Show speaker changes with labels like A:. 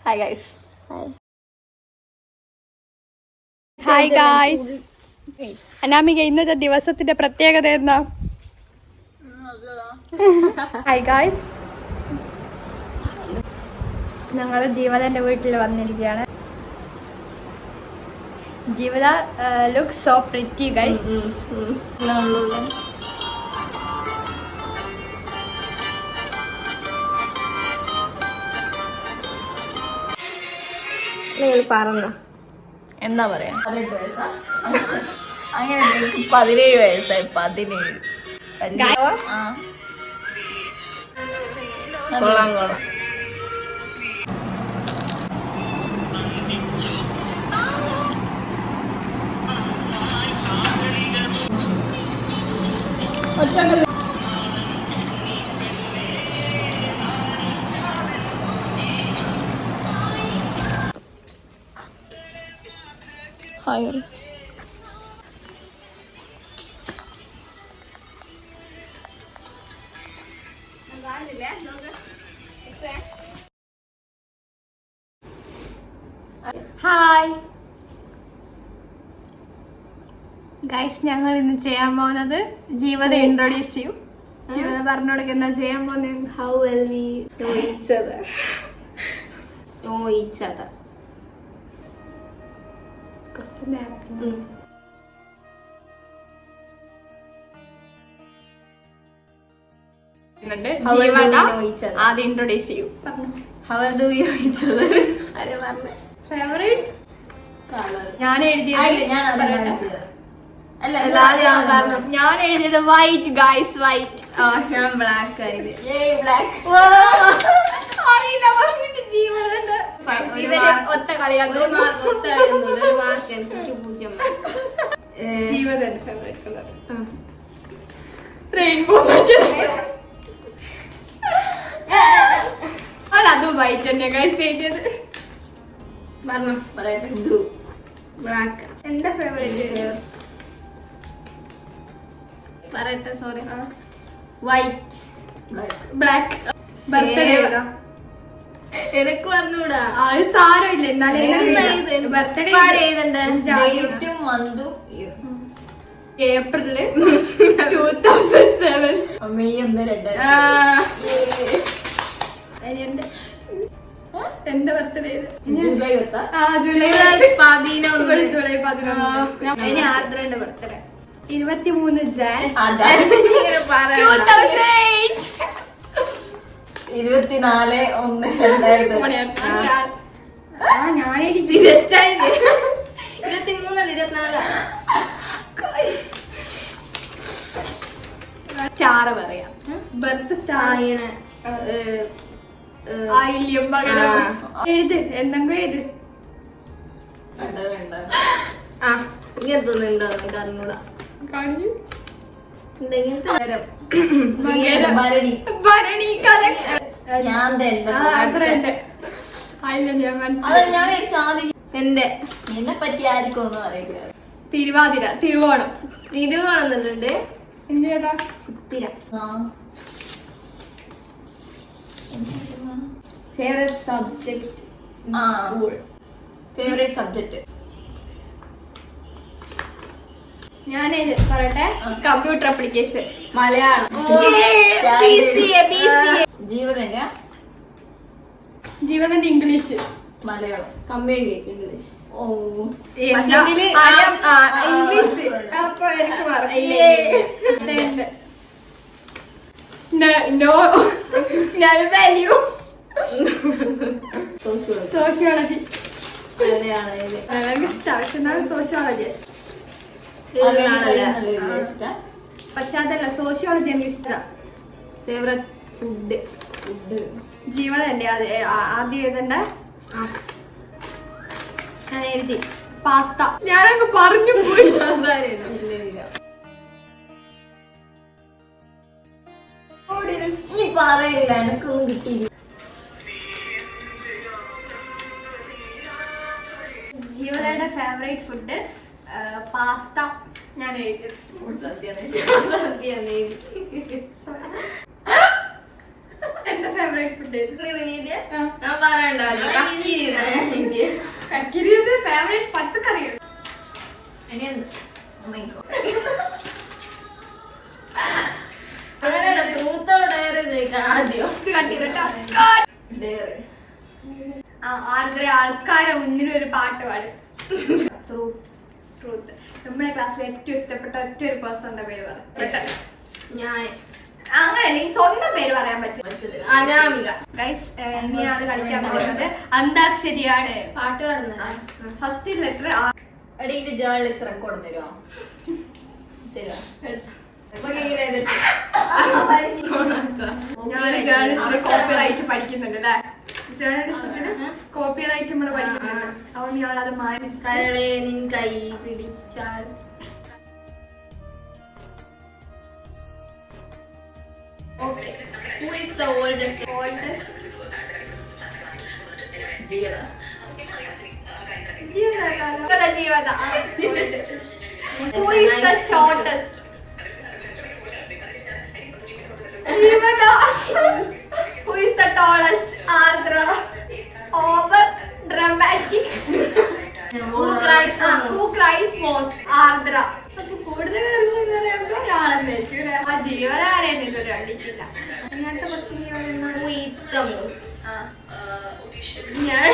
A: Hi guys. Hi guys. Anamika, ഇന്നത്തെ ദിവസത്തിന്റെ പ്രത്യേകത എന്താ? ഹായ് ഗൈസ്, ഞങ്ങൾ ജീവതന്റെ വീട്ടിൽ വന്നിരിക്കുകയാണ്. ജീവത ലുക്സ് സോ പ്രിറ്റി ഗൈസ്.
B: പറഞ്ഞോ
A: എന്താ പറയാ?
B: 18 വയസ്സാ? അങ്ങനെ 17 വയസ്സായി. 17. കൊള്ളാം.
A: ഹായ്. ഹായ് ഗൈസ്, ഞങ്ങൾ ഇന്ന് ചെയ്യാൻ പോകുന്നത് ജീവത ഇൻട്രോഡ്യൂസ് ചെയ്യും. ജീവത പറഞ്ഞു കൊടുക്കുന്ന ചെയ്യാൻ പോകുന്നത്.
B: How will we know each other? Know each other.
A: ആദ്യം ഇൻട്രോഡ്യൂസ് ചെയ്യും.
B: How do you know each other?
A: Favourite
B: colour
A: ഞാൻ എഴുതിയത് ഞാൻ എഴുതിയത് വൈറ്റ് ഗൈസ്, വൈറ്റ്.
B: ഞാൻ ബ്ലാക്ക് ആയത്.
A: അറിയില്ല പറഞ്ഞിട്ട് ജീവന്റെ ഒത്ത കളിയാക്കുന്നു.
B: ഒരു മാർക്ക് എനിക്ക് 0.
A: ജീവതന്റെ ഫേവറേറ്റ് കളർ റെയിൻബോ. അതും വൈറ്റ് തന്നെ ഗൈസ് എഴുതിയത്.
B: പറയട്ടെ. ബ്ലൂ.
A: ബ്ലാക്ക്. എന്റെ ഫേവറേറ്റ്
B: പറയട്ടെ. സോറി. വൈറ്റ്.
A: ബ്ലാക്ക്. ബർത്ത്ഡേ
B: എനിക്ക് പറഞ്ഞൂടാ.
A: സാരമില്ല, എന്നാലും ബർത്ത്ഡേ ഏപ്രില് 2007.
B: മെയ് 1, 2.
A: എന്റെ ബർത്ത്ഡേ
B: ജൂലൈ
A: 11. ഇനി ആർദ്രന്റെ ബർത്ത്ഡേ 23 ജാൻ
B: 24/1/2000.
A: ഞാനെനിക്ക്
B: 23/24.
A: സ്റ്റാർ പറയാം. ബർത്ത് സ്റ്റാർ ആയില്യം പകരം എഴുത്. എന്തെങ്കിലും എഴുത്.
B: വേണ്ട. ഇങ്ങനത്തൊന്നുണ്ടോ അറിഞ്ഞൂടാ.
A: കാണിച്ചു.
B: എന്നെ പറ്റി ആർക്കും ഒന്നും അറിയില്ല.
A: തിരുവാതിര, തിരുവോണം
B: എന്നുണ്ട്.
A: എന്തിനാ?
B: Chithira.
A: Favourite subject.
B: Favourite subject
A: ഞാൻ പറയട്ടെ. Computer application.
B: മലയാളം. ജീവതന്റെ
A: English.
B: Malayalam. Communication English.
A: English. അപ്പൊ എനിക്ക് വാല്യൂ. സോഷ്യോളജി. സോഷ്യോളജി. പക്ഷെ അതല്ല, സോഷ്യോളജി എനിക്ക് ഇഷ്ടം.
B: Favourite food.
A: ജീവതന്റെ ആദ്യം എഴുതണ്ട. ഞാൻ എഴുതി പാസ്ത. ഞാനങ്ങ് പറഞ്ഞു പോയി.
B: പറയില്ല, എനിക്കൊന്നും കിട്ടിയില്ല.
A: ജീവതയുടെ ഫേവറേറ്റ് ഫുഡ് പാസ്ത. ഞാൻ എഴുതി. എന്റെ ഫേവറേറ്റ് ഫുഡ്
B: ഞാൻ പറയണ്ട.
A: കക്കിരിയുടെ ഫേവറേറ്റ് പച്ചക്കറികൾ.
B: ഇനി എന്ത്? Oh my God. അങ്ങനെയല്ല, truth or dare ചോദിക്കണം ആദ്യം.
A: ഇത് കട്ട് ചെയ്തിട്ടോ.
B: Dare.
A: ആർദ്ര ആൾക്കാരെ മുന്നിൽ ഒരു പാട്ട് പാട്.
B: Truth.
A: ട്രൂത്ത്. നമ്മുടെ ക്ലാസ്സിൽ ഏറ്റവും ഇഷ്ടപ്പെട്ട ഒറ്റ ഒരു പേഴ്സണിന്റെ പേര് പറ. പെട്ടെന്ന്.
B: ഞാൻ
A: അങ്ങനെ നീ സ്വന്തം പേര് പറയാൻ പറ്റും.
B: അനാമിക.
A: ഗൈസ്, ഇനിയാണ് കളിക്കാൻ പോകുന്നത്. അന്താക്ഷരിയാണ്.
B: പാട്ട് പാടുന്ന
A: ഫസ്റ്റ് ലെറ്റർ.
B: എടി ഇത് ജേർണലിസ്റ്റ് റെക്കോർഡ് തരുമോ?
A: ഞാൻ ജേർണലിസ്റ്റിന് കോപ്പിറൈറ്റ് പഠിക്കുന്നുണ്ട് അല്ലേ? ജേർണലിസത്തിന് കോപ്പിറൈറ്റ് നമ്മൾ പഠിക്കുന്നുണ്ട്. അതുകൊണ്ട് ഞാൻ അത് മാനിച്ചു.
B: കരളെ നിൻ കൈ പിടിച്ചാൽ Okay. Who is the oldest? ജീവ.
A: ജീവത. Who is the shortest? ജീവത. Who is the tallest? Ardra. Over dramatic.
B: Who cries the most?
A: Who cries most? ആർദ്ര. കൂടുതൽ ഞാളെന്നായിരിക്കും. ആ ജീവനാണെന്ന് ഇതൊരു അടിക്കില്ല. അങ്ങനത്തെ
B: Who eats the most?
A: ഞാൻ